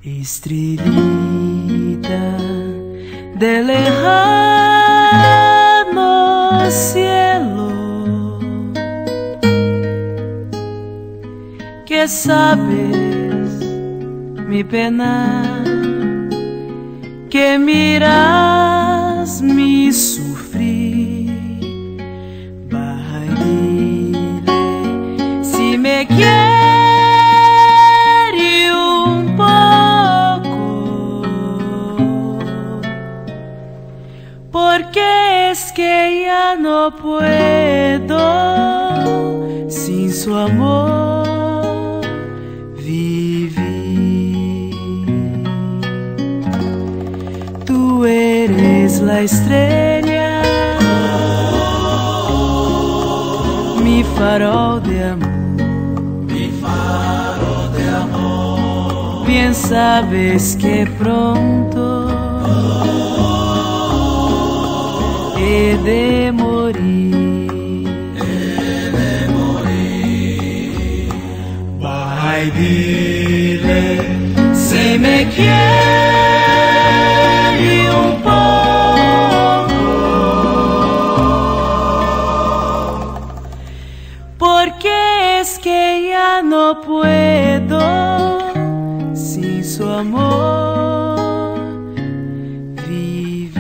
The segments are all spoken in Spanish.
Estrellita de lejano cielo, que sabes mi pena, que miras mi sufrir. Baja y dile si me quieres un poco, porque es que ya no puedo sin su amor vivir. Tú eres la estrella, mi farol de amor, mi farol de amor. Bien sabes que pronto he de morir. Baja y dile Si me quiere un poco, porque es que ya no puedo sin su amor vivir.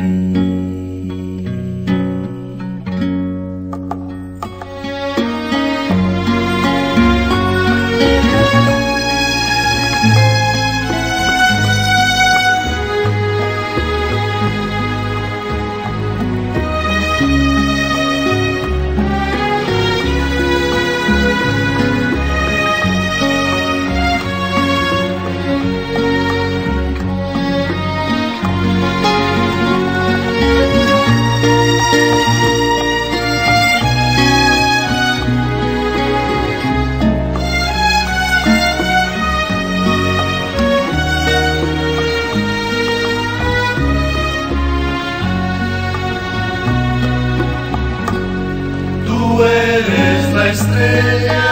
tú eres la estrella,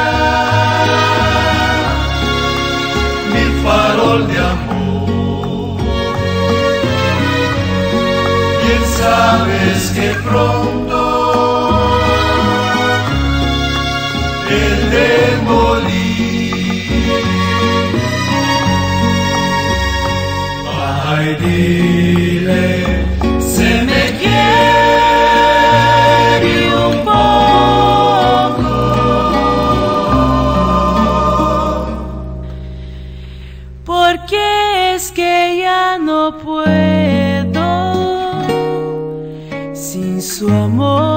mi farol de amor. Bien sabes que pronto he de morir. Baja y dile Si me quiere un poco, porque es que ya no puedo sin su amor.